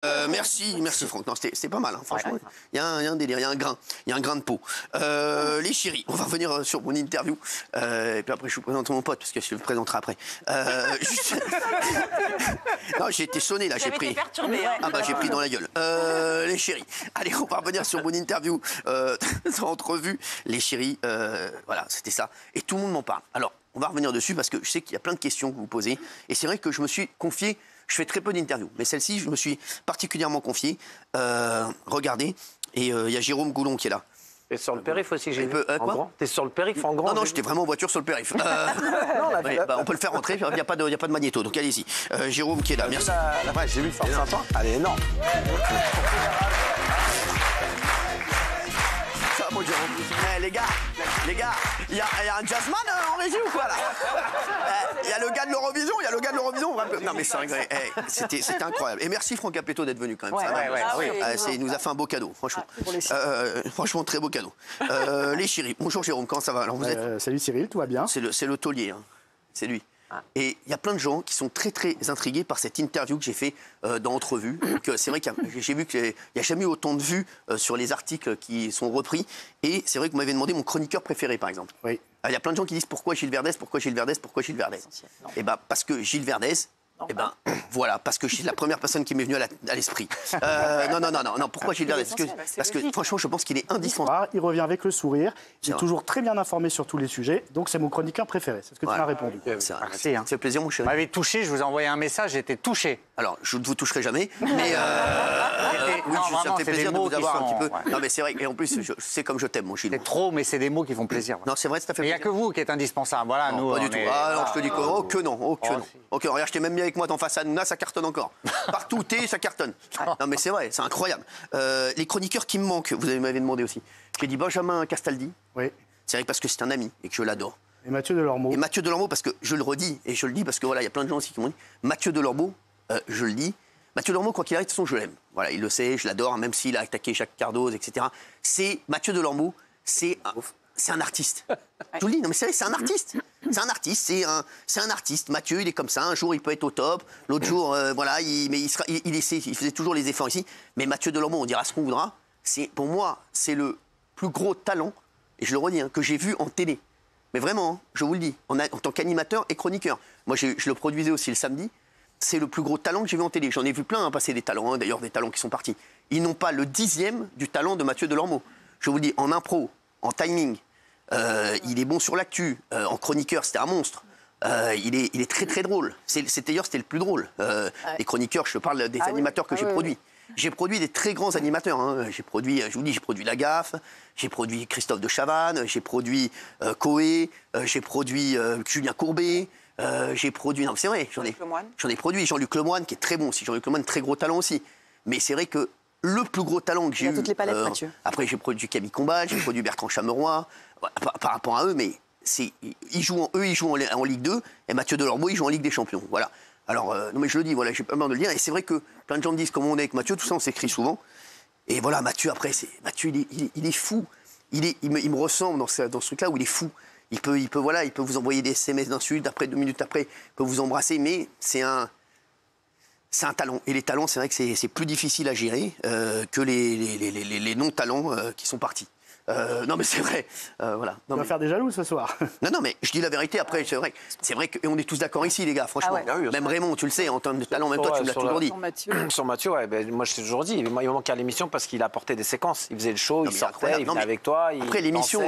Merci Franck. Non, c'était pas mal, hein, franchement. Il y a un délire, il y a un grain de peau. Les chéris, on va revenir sur mon interview. Et puis après, je vous présente mon pote, parce que je le présenterai après. Non, j'ai été sonné, là, j'ai pris. Perturbé, hein. Ah bah, j'ai pris dans la gueule. Les chéris. Allez, on va revenir sur mon interview entrevue. Les chéris, voilà, c'était ça. Et tout le monde m'en parle. Alors, on va revenir dessus, parce que je sais qu'il y a plein de questions que vous posez. Et c'est vrai que je me suis confié. Je fais très peu d'interviews, mais celle-ci, je me suis particulièrement confié. Regardez, et il y a Jérôme Goulon qui est là. T'es sur le périph' aussi, j'ai vu. Quoi? T'es sur le périph' en grand? Non, j'étais vraiment en voiture sur le périph'. On peut le faire rentrer, il n'y a pas de magnéto, donc allez-y. Jérôme qui est là, merci. Ouais, j'ai vu, c'est sympa. Elle est énorme. Ça va, mon Jérôme. Les gars, il y a un jazzman en régie ou quoi, là? Il y a le gars de l'Eurovision, Non, mais c'est vrai, c'était incroyable. Et merci Franck Capetto d'être venu quand même. Il nous a fait un beau cadeau, franchement. Franchement, très beau cadeau. Les chéris, bonjour Jérôme, comment ça va? Alors, vous êtes... Salut Cyril, tout va bien? C'est le taulier, hein. C'est lui. Et il y a plein de gens qui sont très très intrigués par cette interview que j'ai fait dans Entrevue. C'est vrai que j'ai vu qu'il n'y a jamais eu autant de vues sur les articles qui sont repris. Et c'est vrai que vous m'avez demandé mon chroniqueur préféré, par exemple. Oui. Il y a plein de gens qui disent pourquoi Gilles Verdez, pourquoi Gilles Verdez, pourquoi Gilles Verdez. Et ben parce que Gilles Verdez. Eh ben, voilà, parce que c'est la première personne qui m'est venue à l'esprit. Non, pourquoi Gilles Verdez? Parce que franchement, je pense qu'il est indispensable. Il revient avec le sourire, il est toujours très bien informé sur tous les sujets, donc c'est mon chroniqueur préféré, c'est ce que tu m'as répondu. Merci, hein. Ça fait plaisir, mon chéri. Vous m'avez touché, je vous ai envoyé un message, j'étais touché. Alors, je ne vous toucherai jamais, mais oui, ça me fait plaisir de vous avoir un petit peu. Non, mais c'est vrai, et en plus, c'est comme je t'aime, mon Gilles. C'est trop, mais c'est des mots qui font plaisir. Non, c'est vrai, ça fait plaisir. Il n'y a que vous qui êtes indispensable, voilà, nous. Pas du tout. Ah non, je te dis que non, que non. Ok, regarde, je t'ai même mis avec moi en face à Nouna, ça cartonne encore. Partout où t'es, ça cartonne. Non, mais c'est vrai, c'est incroyable. Les chroniqueurs qui me manquent, vous m'avez demandé aussi. J'ai dit Benjamin Castaldi. Oui. C'est vrai parce que c'est un ami et que je l'adore. Et Mathieu Delormeau. Et Mathieu Delormeau, parce que je le redis, et je le dis parce que voilà, il y a plein de gens aussi qui m'ont dit Mathieu Delormeau, je le dis. Mathieu Delormeau, quoi qu'il arrive, de toute façon, je l'aime. Voilà, il le sait, je l'adore, même s'il a attaqué Jacques Cardoz, etc. Mathieu Delormeau, c'est un artiste. Je vous le dis, non mais c'est vrai, c'est un artiste. C'est un artiste. Mathieu, il est comme ça. Un jour, il peut être au top. L'autre jour, voilà, il faisait toujours les efforts ici. Mais Mathieu Delormeau, on dira ce qu'on voudra. Pour moi, c'est le plus gros talent, et je le redis, que j'ai vu en télé. Mais vraiment, hein, je vous le dis, en tant qu'animateur et chroniqueur. Moi, je le produisais aussi le samedi. C'est le plus gros talent que j'ai vu en télé. J'en ai vu plein passer des talents, d'ailleurs des talents qui sont partis. Ils n'ont pas le 10e du talent de Mathieu Delormeau. Je vous le dis, en impro, en timing, il est bon sur l'actu, en chroniqueur, c'était un monstre. Il est très très drôle. D'ailleurs, c'était le plus drôle. Les chroniqueurs, je parle des animateurs que j'ai produits. J'ai produit des très grands animateurs. Hein. J'ai produit La Gaffe, j'ai produit Christophe de Chavannes, j'ai produit Coé, j'ai produit Julien Courbet. J'ai produit, non c'est vrai, j'en ai produit Jean-Luc Lemoyne qui est très bon aussi, Jean-Luc Lemoyne, très gros talent aussi. Mais c'est vrai que le plus gros talent que j'ai eu... toutes les palettes, Mathieu. Après j'ai produit Camille Combal, j'ai produit Bertrand Chameroy, par rapport à eux, mais ils jouent en Ligue 2 et Mathieu Delormeau, il joue en Ligue des Champions, voilà. Alors, non mais je le dis, voilà, j'ai pas peur de le dire, et c'est vrai que plein de gens me disent comment on est avec Mathieu, tout ça on s'écrit souvent. Et voilà, Mathieu, après, Mathieu, il est fou. Il me ressemble dans ce truc-là où il est fou. Il peut vous envoyer des SMS d'insultes, après 2 minutes après, il peut vous embrasser, mais c'est un talent. Et les talents, c'est vrai que c'est plus difficile à gérer que les non-talents qui sont partis. Non mais c'est vrai, voilà. On va faire des jaloux ce soir. Non, mais je dis la vérité, après, c'est vrai qu'on est tous d'accord ici, les gars, franchement. Même Raymond, tu le sais, en termes de talent, même toi, tu me l'as toujours dit. Sur Mathieu, ouais, moi je t'ai toujours dit, il manquait à l'émission parce qu'il apportait des séquences. Il faisait le show, il sortait, il venait avec toi. Après, l'émission,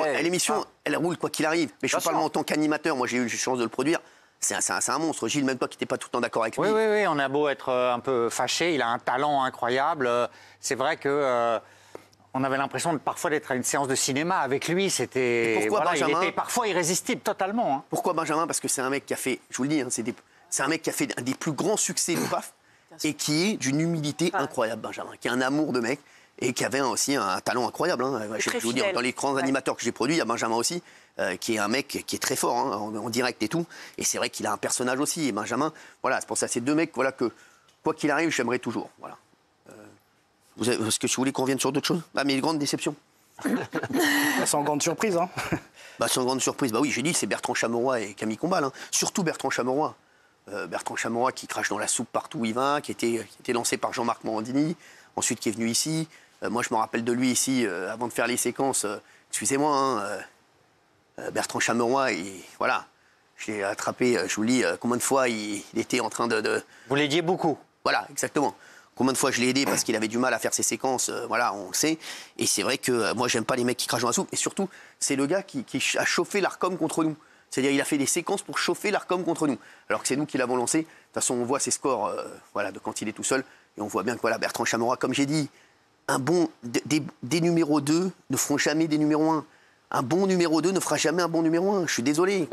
elle roule quoi qu'il arrive. Mais je parle en tant qu'animateur, moi j'ai eu la chance de le produire. C'est un monstre. Gilles, même toi qui n'étais pas tout le temps d'accord avec lui. Oui, on a beau être un peu fâché, il a un talent incroyable. C'est vrai que... on avait l'impression parfois d'être à une séance de cinéma avec lui. C'était, il était parfois irrésistible totalement. Hein. Pourquoi Benjamin? Parce que c'est un mec qui a fait, je vous le dis, hein, c'est un mec qui a fait un des plus grands succès de PAF et qui est d'une humilité incroyable, Benjamin, qui a un amour de mec et qui avait aussi un talent incroyable. Hein. Je vous dis, dans les grands animateurs que j'ai produits, il y a Benjamin aussi, qui est un mec qui est très fort hein, en direct et tout. Et c'est vrai qu'il a un personnage aussi. Et Benjamin, voilà, c'est pour ça, ces deux mecs, voilà, que quoi qu'il arrive, j'aimerais toujours. Voilà. Est-ce que tu voulais qu'on revienne sur d'autres choses? Ah, mais une grande déception. Sans grande surprise, hein. Sans grande surprise. Bah oui, j'ai dit, c'est Bertrand Chameroy et Camille Combal. Hein. Surtout Bertrand Chameroy. Bertrand Chameroy qui crache dans la soupe partout où il va, qui était lancé par Jean-Marc Morandini, ensuite qui est venu ici. Moi, je me rappelle de lui ici, avant de faire les séquences. Excusez-moi, hein, Bertrand Chameroy, voilà, je l'ai attrapé, je vous le dis, combien de fois il était en train de... Vous l'aidiez beaucoup. Voilà, exactement. Combien de fois je l'ai aidé parce qu'il avait du mal à faire ses séquences, voilà, on le sait. Et c'est vrai que moi, j'aime pas les mecs qui crachent dans la soupe. Et surtout, c'est le gars qui a chauffé l'Arcom contre nous. C'est-à-dire il a fait des séquences pour chauffer l'Arcom contre nous. Alors que c'est nous qui l'avons lancé. De toute façon, on voit ses scores voilà, de quand il est tout seul. Et on voit bien que voilà, Bertrand Chameroy, comme j'ai dit, des numéros 2 ne feront jamais des numéros 1. Un bon numéro 2 ne fera jamais un bon numéro 1. Je suis désolé.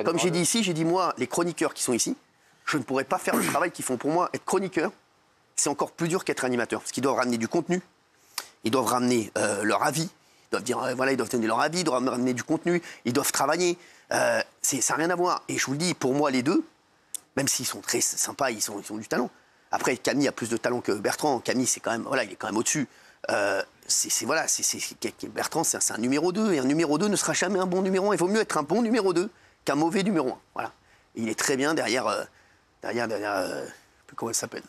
Comme j'ai dit ici, j'ai dit moi, les chroniqueurs qui sont ici, je ne pourrais pas faire le travail qu'ils font pour moi. Être chroniqueur, c'est encore plus dur qu'être animateur. Parce qu'ils doivent ramener du contenu, ils doivent ramener leur avis, ils doivent dire, voilà, ils doivent donner leur avis, ils doivent ramener du contenu, ils doivent travailler. Ça n'a rien à voir. Et je vous le dis, pour moi, les deux, même s'ils sont très sympas, ils ont du talent. Après, Camille a plus de talent que Bertrand. Camille, c'est quand même, voilà, il est quand même au-dessus. Bertrand, c'est un numéro 2. Et un numéro 2 ne sera jamais un bon numéro 1. Il vaut mieux être un bon numéro 2 qu'un mauvais numéro 1. Voilà. Et il est très bien derrière comment elle s'appelle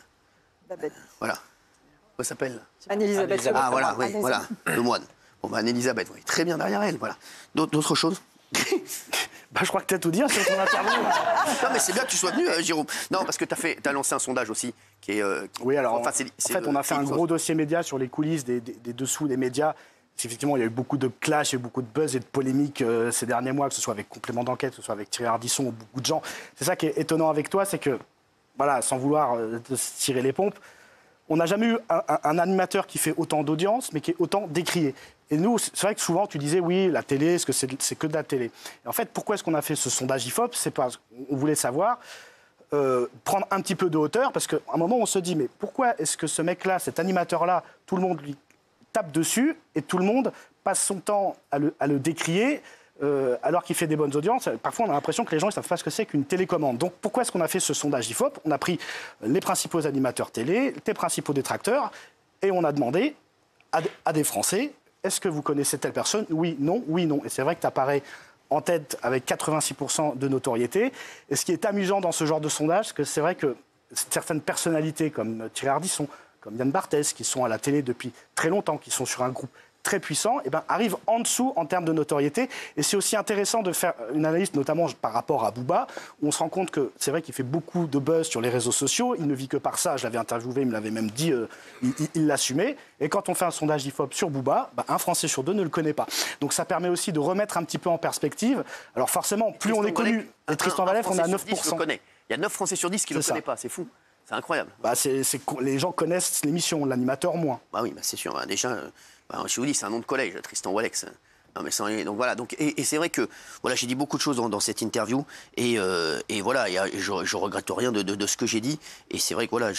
voilà. Comment elle s'appelle Anne-Elisabeth. Ah, voilà, oui, voilà, le moine. Bon, bah, Anne-Elisabeth, oui, très bien derrière elle, voilà. D'autres choses je crois que tu as tout dit sur ton interview. Non, mais c'est bien que tu sois venu, Jérôme. Non, parce que tu as lancé un sondage aussi. Oui, alors, en fait, on a fait un gros dossier média sur les coulisses des dessous des médias. Effectivement, il y a eu beaucoup de clash, il y a eu beaucoup de buzz et de polémiques ces derniers mois, que ce soit avec Complément d'enquête, que ce soit avec Thierry Ardisson ou beaucoup de gens. C'est ça qui est étonnant avec toi, c'est que, voilà, sans vouloir te tirer les pompes, on n'a jamais eu un animateur qui fait autant d'audience, mais qui est autant décrié. Et nous, c'est vrai que souvent, tu disais, oui, la télé, est-ce que c'est que de la télé? Et en fait, pourquoi est-ce qu'on a fait ce sondage IFOP? C'est parce qu'on voulait savoir, prendre un petit peu de hauteur, parce qu'à un moment, on se dit, mais pourquoi est-ce que ce mec-là, cet animateur-là, tout le monde lui tape dessus, et tout le monde passe son temps à le décrier, alors qu'il fait des bonnes audiences? Parfois, on a l'impression que les gens ne savent pas ce que c'est qu'une télécommande. Donc, pourquoi est-ce qu'on a fait ce sondage IFOP? On a pris les principaux animateurs télé, les principaux détracteurs, et on a demandé à des Français, est-ce que vous connaissez telle personne? Oui, non, oui, non. Et c'est vrai que tu apparais en tête avec 86% de notoriété. Et ce qui est amusant dans ce genre de sondage, c'est que c'est vrai que certaines personnalités comme Thierry Ardisson, comme Yann Barthès, qui sont à la télé depuis très longtemps, qui sont sur un groupe très puissant, arrivent en dessous en termes de notoriété. Et c'est aussi intéressant de faire une analyse, notamment par rapport à Booba, où on se rend compte que c'est vrai qu'il fait beaucoup de buzz sur les réseaux sociaux, il ne vit que par ça, je l'avais interviewé, il me l'avait même dit, il l'assumait. Et quand on fait un sondage IFOP sur Booba, un Français sur 2 ne le connaît pas. Donc ça permet aussi de remettre un petit peu en perspective. Alors forcément, plus on est connu, et Tristan Valef, on a 9%. Il y a 9 Français sur 10 qui ne le connaissent pas, c'est fou. C'est incroyable. Les gens connaissent l'émission, l'animateur moins. Bah oui, c'est sûr. Déjà, je vous dis, c'est un nom de collège, Tristan Walex. Non, mais donc voilà. Et c'est vrai que voilà, j'ai dit beaucoup de choses dans cette interview. Et voilà, je regrette rien de ce que j'ai dit. Et c'est vrai que voilà,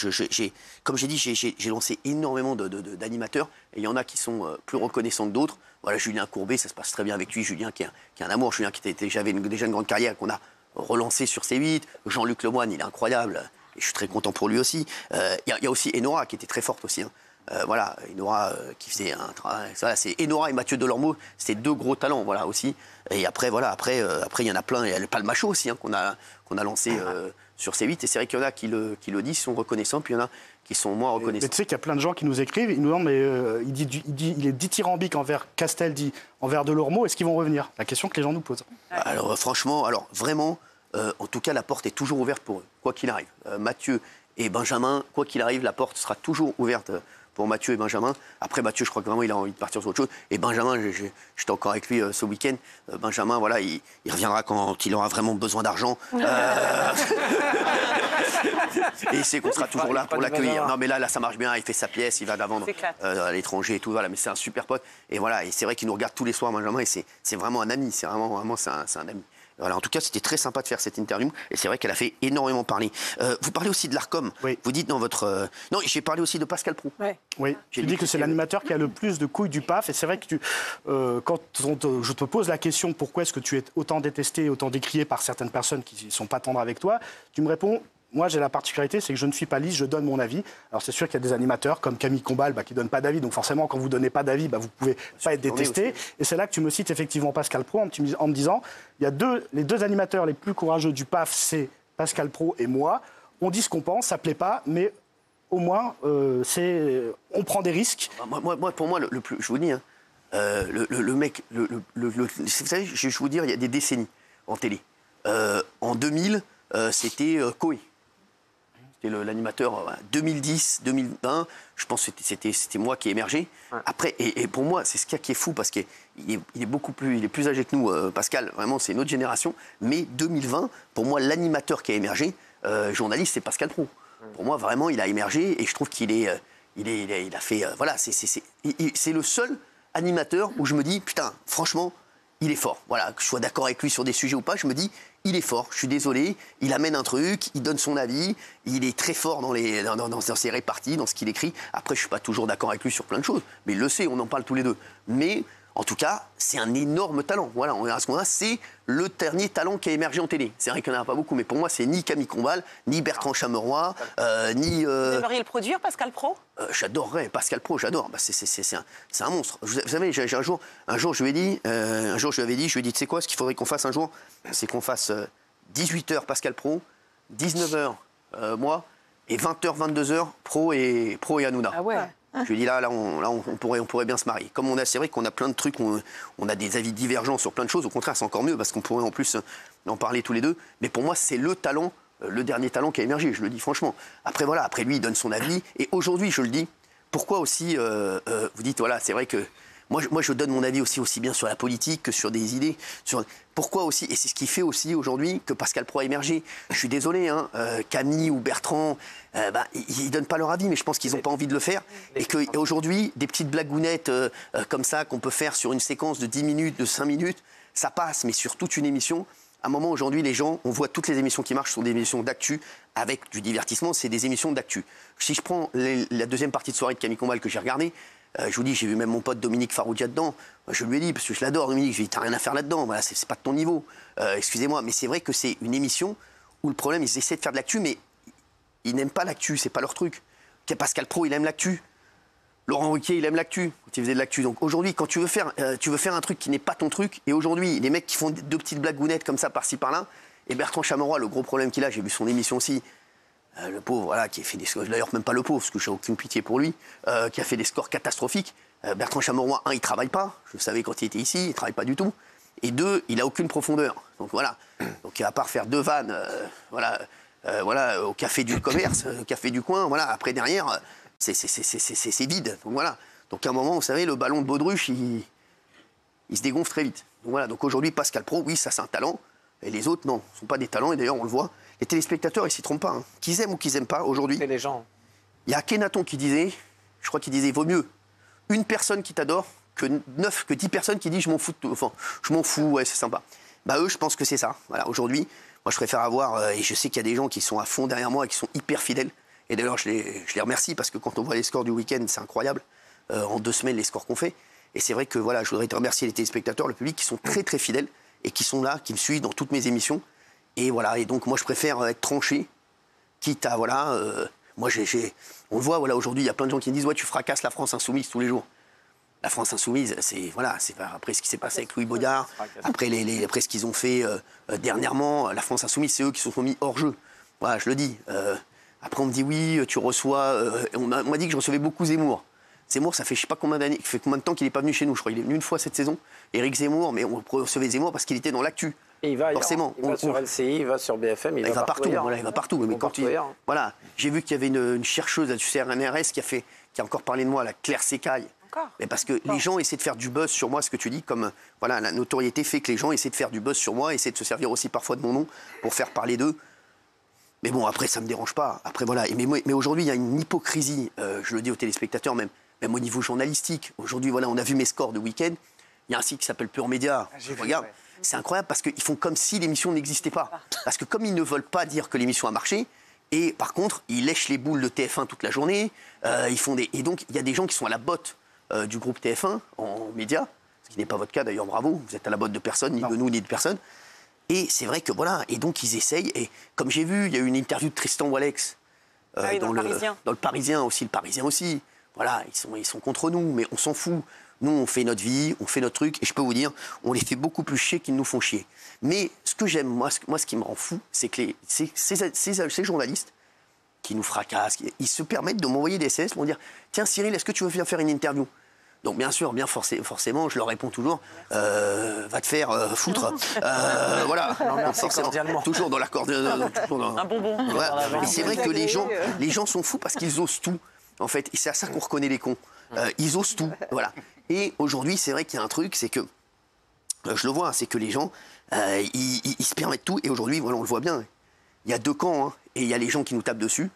comme j'ai dit, j'ai lancé énormément d'animateurs. Et il y en a qui sont plus reconnaissants que d'autres. Voilà, Julien Courbet, ça se passe très bien avec lui. Julien qui est un amour. Julien j'avais déjà une grande carrière qu'on a relancé sur C8. Jean-Luc Lemoyne, il est incroyable. Et je suis très content pour lui aussi. Il y a aussi Enora qui était très forte aussi. Hein. Voilà, Enora qui faisait un travail. Voilà, c'est Enora et Mathieu Delormeau, c'était 2 gros talents, voilà aussi. Et après, voilà, après il y en a plein. Il y a le Palmacho aussi qu'on a lancé sur C8. Et c'est vrai qu'il y en a qui le disent, sont reconnaissants, puis il y en a qui sont moins reconnaissants. Mais tu sais qu'il y a plein de gens qui nous écrivent, ils nous demandent, mais il est dithyrambique envers Castel, dit envers Delormeau. Est-ce qu'ils vont revenir? La question que les gens nous posent. Alors franchement, vraiment. En tout cas, la porte est toujours ouverte pour eux, quoi qu'il arrive. Mathieu et Benjamin, quoi qu'il arrive, la porte sera toujours ouverte pour Mathieu et Benjamin. Après, Mathieu, je crois que vraiment, il a envie de partir sur autre chose. Et Benjamin, j'étais encore avec lui ce week-end. Benjamin, voilà, il reviendra quand il aura vraiment besoin d'argent. Et il sait qu'on sera toujours là pour l'accueillir. Non, mais là, ça marche bien. Il fait sa pièce, il va la vendre à l'étranger et tout. Voilà, mais c'est un super pote. Et voilà, et c'est vrai qu'il nous regarde tous les soirs, Benjamin. Et c'est vraiment un ami. C'est vraiment c'est un ami. Voilà, en tout cas, c'était très sympa de faire cette interview. Et c'est vrai qu'elle a fait énormément parler. Vous parlez aussi de l'Arcom. Oui. Vous dites dans votre... Non, j'ai parlé aussi de Pascal Praud. Ouais. Oui, tu dis que c'est l'animateur qui a le plus de couilles du PAF. Et c'est vrai que quand je te pose la question pourquoi est-ce que tu es autant détesté, autant décrié par certaines personnes qui ne sont pas tendres avec toi, tu me réponds... Moi, j'ai la particularité, c'est que je ne suis pas lisse, je donne mon avis. Alors, c'est sûr qu'il y a des animateurs comme Camille Combal qui ne donnent pas d'avis. Donc, forcément, quand vous ne donnez pas d'avis, vous ne pouvez pas être détesté. Et c'est là que tu me cites effectivement Pascal Praud en me disant il y a les 2 animateurs les plus courageux du PAF, c'est Pascal Praud et moi, on dit ce qu'on pense, ça plaît pas, mais au moins, on prend des risques. Pour moi, le plus, je vous dis, hein, le mec, vous savez, je vais vous dire, il y a des décennies en télé. En 2000, c'était Coé. C'était l'animateur 2010, 2020. Je pense que c'était moi qui ai émergé. Ouais. Après, et pour moi, c'est ce qui est fou parce qu'il est plus âgé que nous, Pascal. Vraiment, c'est une autre génération. Mais 2020, pour moi, l'animateur qui a émergé, journaliste, c'est Pascal Praud. Pour moi, vraiment, il a émergé et je trouve qu'il a fait. Voilà, c'est le seul animateur où je me dis, putain, franchement, il est fort. Voilà, que je sois d'accord avec lui sur des sujets ou pas, je me dis, il est fort. Je suis désolé, il amène un truc, il donne son avis, il est très fort dans ses réparties, dans ce qu'il écrit. Après, je suis pas toujours d'accord avec lui sur plein de choses, mais il le sait, on en parle tous les deux. Mais en tout cas, c'est un énorme talent. Voilà, on verra ce qu'on a. C'est le dernier talent qui a émergé en télé. C'est vrai qu'il n'y en a pas beaucoup, mais pour moi, c'est ni Camille Combal, ni Bertrand Chameroy, ni... Vous aimeriez le produire, Pascal Praud ? J'adorerais Pascal Praud, j'adore. Bah, c'est un monstre. Vous savez, un jour, je lui ai dit, tu sais quoi, ce qu'il faudrait qu'on fasse un jour, c'est qu'on fasse 18h Pascal Praud, 19h moi, et 20h, 22h Praud et Hanouna. Ah ouais. Je lui ai dit là on pourrait bien se marier. Comme c'est vrai qu'on a plein de trucs, on a des avis divergents sur plein de choses. Au contraire, c'est encore mieux parce qu'on pourrait en plus en parler tous les deux. Mais pour moi, c'est le talent, le dernier talent qui a émergé. Je le dis franchement. Après voilà, après lui, il donne son avis. Et aujourd'hui, je le dis. Pourquoi aussi vous dites voilà, c'est vrai que moi, je donne mon avis aussi bien sur la politique que sur des idées. Pourquoi aussi, et c'est ce qui fait aussi aujourd'hui que Pascal Praud a émergé. Je suis désolé, hein, Camille ou Bertrand, ils donnent pas leur avis, mais je pense qu'ils n'ont pas envie de le faire. Et qu'aujourd'hui, des petites blagounettes comme ça qu'on peut faire sur une séquence de 10 minutes, de 5 minutes, ça passe, mais sur toute une émission. À un moment, aujourd'hui, les gens, on voit toutes les émissions qui marchent sont des émissions d'actu, avec du divertissement, c'est des émissions d'actu. Si je prends la deuxième partie de soirée de Camille Combal que j'ai regardée, je vous dis, j'ai vu même mon pote Dominique Farrugia dedans. Je lui ai dit, parce que je l'adore, Dominique, je lui ai dit, t'as rien à faire là-dedans, voilà, c'est pas de ton niveau. Excusez-moi, mais c'est vrai que c'est une émission où le problème, ils essaient de faire de l'actu, mais ils n'aiment pas l'actu, c'est pas leur truc. Pascal Praud, il aime l'actu. Laurent Ruquier, il aime l'actu. Il faisait de l'actu. Donc aujourd'hui, quand tu veux faire un truc qui n'est pas ton truc, et aujourd'hui, les mecs qui font deux petites blagounettes comme ça, par-ci, par-là, et Bertrand Chameroy, le gros problème qu'il a, j'ai vu son émission aussi, le pauvre, voilà, qui a fait des scores, d'ailleurs même pas le pauvre, parce que j'ai aucune pitié pour lui, qui a fait des scores catastrophiques. Bertrand Chameroy, il travaille pas, je le savais quand il était ici, il travaille pas du tout. Et 2, il a aucune profondeur. Donc voilà. Donc à part faire 2 vannes, voilà, au café du commerce, au café du coin, voilà, après derrière, c'est vide. Donc voilà. Donc à un moment, vous savez, le ballon de baudruche, il se dégonfle très vite. Donc voilà. Donc aujourd'hui, Pascal Praud, oui, ça c'est un talent. Et les autres, non, ne sont pas des talents. Et d'ailleurs, on le voit. Les téléspectateurs, ils s'y trompent pas. Hein. Qu'ils aiment ou qu'ils n'aiment pas, aujourd'hui. C'est les gens. Il y a Akhenaton qui disait, je crois qu'il disait, vaut mieux une personne qui t'adore que 10 personnes qui disent je m'en fous, ouais, c'est sympa. Bah eux, je pense que c'est ça. Voilà, aujourd'hui, moi, je préfère avoir, et je sais qu'il y a des gens qui sont à fond derrière moi et qui sont hyper fidèles. Et d'ailleurs, je les remercie parce que quand on voit les scores du week-end, c'est incroyable. En 2 semaines, les scores qu'on fait. Et c'est vrai que voilà, je voudrais te remercier les téléspectateurs, le public, qui sont très très fidèles et qui sont là, qui me suivent dans toutes mes émissions. Et voilà, et donc moi je préfère être tranché, quitte à, voilà, moi on le voit, voilà, aujourd'hui il y a plein de gens qui me disent, ouais, tu fracasses la France Insoumise tous les jours. La France Insoumise, c'est, voilà, c'est après ce qui s'est passé avec Louis Baudard, après ce qu'ils ont fait dernièrement, la France Insoumise, c'est eux qui se sont mis hors jeu. Voilà, je le dis. Après on me dit, oui, tu reçois, on m'a dit que je recevais beaucoup Zemmour. Zemmour, ça fait je sais pas combien d'années, fait combien de temps qu'il n'est pas venu chez nous, je crois, il est venu une fois cette saison. Éric Zemmour, mais on recevait Zemmour parce qu'il était dans l'actu. Et il va forcément. Il va sur LCI, il va sur BFM, il va partout. Voilà, il va partout. Mais quand voilà, j'ai vu qu'il y avait une chercheuse du CNRS qui a encore parlé de moi, la Claire Sécaille. Mais parce que les gens essaient de faire du buzz sur moi, ce que tu dis, comme voilà, la notoriété fait que les gens essaient de faire du buzz sur moi, essaient de se servir aussi parfois de mon nom pour faire parler d'eux. Mais bon, après, ça me dérange pas. Après, voilà. Mais aujourd'hui, il y a une hypocrisie, je le dis aux téléspectateurs même au niveau journalistique. Aujourd'hui, voilà, on a vu mes scores de week-end. Il y a un site qui s'appelle Pure Média. Regarde. Ouais. C'est incroyable parce qu'ils font comme si l'émission n'existait pas. Parce que comme ils ne veulent pas dire que l'émission a marché, et par contre, ils lèchent les boules de TF1 toute la journée, et donc il y a des gens qui sont à la botte du groupe TF1 en médias, ce qui n'est pas votre cas d'ailleurs, bravo, vous êtes à la botte de personne, ni de nous, ni de personne. Et c'est vrai que voilà, et donc ils essayent, et comme j'ai vu, il y a eu une interview de Tristan Walex dans le Parisien aussi, voilà, ils sont contre nous, mais on s'en fout. Nous, on fait notre vie, on fait notre truc, et je peux vous dire, on les fait beaucoup plus chier qu'ils nous font chier. Mais ce que j'aime, moi, ce qui me rend fou, c'est que ces journalistes qui nous fracassent, ils se permettent de m'envoyer des SMS pour me dire « Tiens, Cyril, est-ce que tu veux venir faire une interview ?» Donc bien sûr, forcément, je leur réponds toujours va te faire foutre. Voilà. Non, forcément. Toujours dans la corde. Un bonbon. Voilà. Et c'est vrai que les gens sont fous parce qu'ils osent tout. En fait, et c'est à ça qu'on reconnaît les cons. Ils osent tout. Voilà. Et aujourd'hui, c'est vrai qu'il y a un truc, c'est que je le vois, c'est que les gens, ils se permettent tout. Et aujourd'hui, voilà, on le voit bien. Il y a deux camps, hein, et il y a les gens qui nous tapent dessus.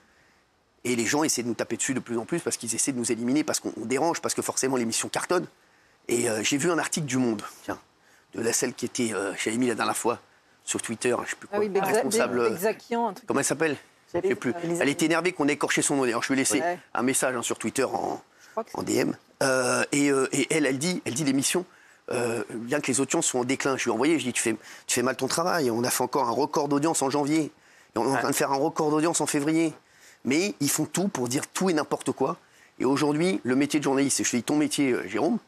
Et les gens essaient de nous taper dessus de plus en plus parce qu'ils essaient de nous éliminer, parce qu'on dérange, parce que forcément l'émission cartonne. Et j'ai vu un article du Monde, tiens, de celle qui était, j'avais mis la dernière fois sur Twitter, je ne sais plus quoi, responsable. Comment elle s'appelle? Je sais plus. Elle était énervée qu'on ait écorché son nom. D'ailleurs, je lui ai laissé un message hein, sur Twitter en DM. Et elle dit l'émission, bien que les audiences soient en déclin, je lui ai envoyé, je lui ai dit, tu fais mal ton travail. On a fait encore un record d'audience en janvier. Et on est en train de faire un record d'audience en février. Mais ils font tout pour dire tout et n'importe quoi. Et aujourd'hui, le métier de journaliste, et je te dis ton métier, Jérôme,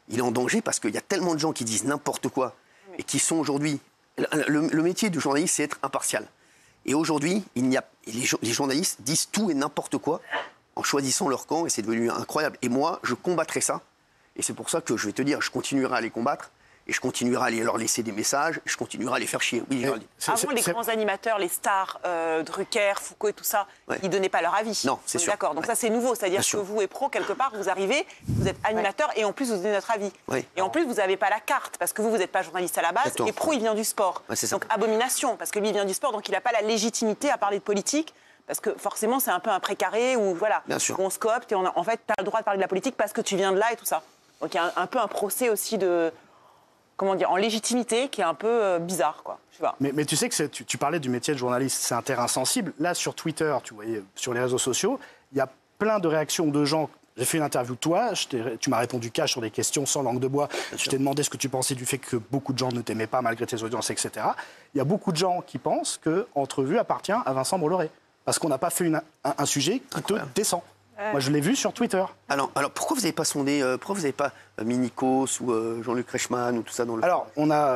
il est en danger parce qu'il y a tellement de gens qui disent n'importe quoi et qui sont aujourd'hui... Le métier de journaliste, c'est être impartial. Et aujourd'hui, les journalistes disent tout et n'importe quoi en choisissant leur camp et c'est devenu incroyable. Et moi, je combattrai ça. Et c'est pour ça que je vais te dire, je continuerai à les combattre. Et je continuerai à leur laisser des messages, je continuerai à les faire chier. Oui, avant, les grands animateurs, les stars, Drucker, Foucault et tout ça, ils ne donnaient pas leur avis. Non, c'est sûr. D'accord, donc ça c'est nouveau, c'est-à-dire que vous et Pro, quelque part, vous arrivez, vous êtes animateur et en plus vous donnez notre avis. Et en plus vous n'avez pas la carte, parce que vous n'êtes pas journaliste à la base, et Pro il vient du sport. Donc abomination, parce que lui il vient du sport, donc il n'a pas la légitimité à parler de politique. Parce que forcément c'est un peu un précaré où voilà, on se coopte et en fait tu as le droit de parler de la politique parce que tu viens de là et tout ça. Donc il y a un peu un procès aussi de... comment dire, en légitimité, qui est un peu bizarre, quoi. Je sais pas. Mais tu sais que tu parlais du métier de journaliste, c'est un terrain sensible. Là, sur Twitter, tu voyais, sur les réseaux sociaux, il y a plein de réactions de gens. J'ai fait une interview de toi, tu m'as répondu cash sur des questions sans langue de bois. Je t'ai demandé ce que tu pensais du fait que beaucoup de gens ne t'aimaient pas malgré tes audiences, etc. Il y a beaucoup de gens qui pensent que Entrevue appartient à Vincent Bolloré. Parce qu'on n'a pas fait un sujet qui te descend. Moi, je l'ai vu sur Twitter. Alors pourquoi vous n'avez pas sondé, pourquoi vous n'avez pas Minikos ou Jean-Luc Reichmann ou tout ça dans le... Alors, on a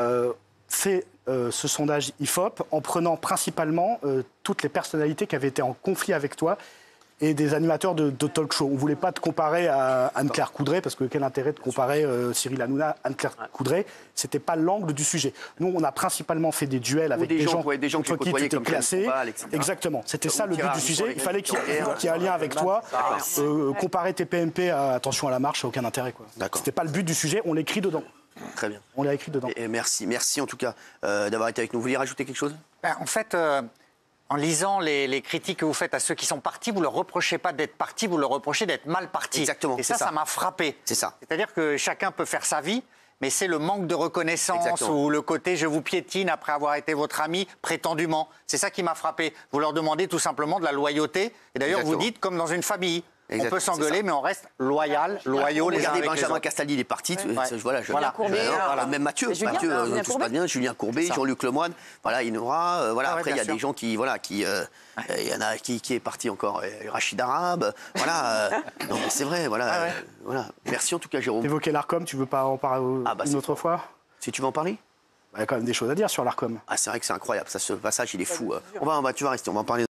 fait ce sondage IFOP en prenant principalement toutes les personnalités qui avaient été en conflit avec toi et des animateurs de talk show. On ne voulait pas te comparer à Anne-Claire Coudray, parce que quel intérêt de comparer Cyril Hanouna à Anne-Claire Coudray? Ce n'était pas l'angle du sujet. Nous, on a principalement fait des duels avec des gens qui étaient classés. Exactement. C'était ça le but du sujet. Il fallait qu'il y ait un lien avec toi. Comparer tes PMP à Attention à la marche, ça n'a aucun intérêt. Ce n'était pas le but du sujet. On l'écrit dedans. Très bien. On l'a écrit dedans. Et merci en tout cas d'avoir été avec nous. Vous voulez rajouter quelque chose? En fait... en lisant les critiques que vous faites à ceux qui sont partis, vous ne leur reprochez pas d'être partis, vous leur reprochez d'être mal partis. Exactement. Et ça m'a frappé. C'est ça. C'est-à-dire que chacun peut faire sa vie, mais c'est le manque de reconnaissance ou le côté « je vous piétine après avoir été votre ami » prétendument. C'est ça qui m'a frappé. Vous leur demandez tout simplement de la loyauté. Et d'ailleurs, vous dites comme dans une famille. On peut s'engueuler, mais on reste loyaux les uns avec les autres. Benjamin Castaldi, il est parti. Voilà. Courbet, même Mathieu, tout se passe bien. Julien Courbet, Jean-Luc Lemoyne, voilà, Inora. Après, il y a des gens qui, il y en a qui est parti encore. Rachid Arabe, voilà. Non, mais c'est vrai, voilà. Merci en tout cas, Jérôme. Évoquer l'Arcom, tu veux pas en parler une autre fois? Si tu veux en parler? Il y a quand même des choses à dire sur l'Arcom. C'est vrai que c'est incroyable. Ce passage, il est fou. Tu vas rester. On va en parler.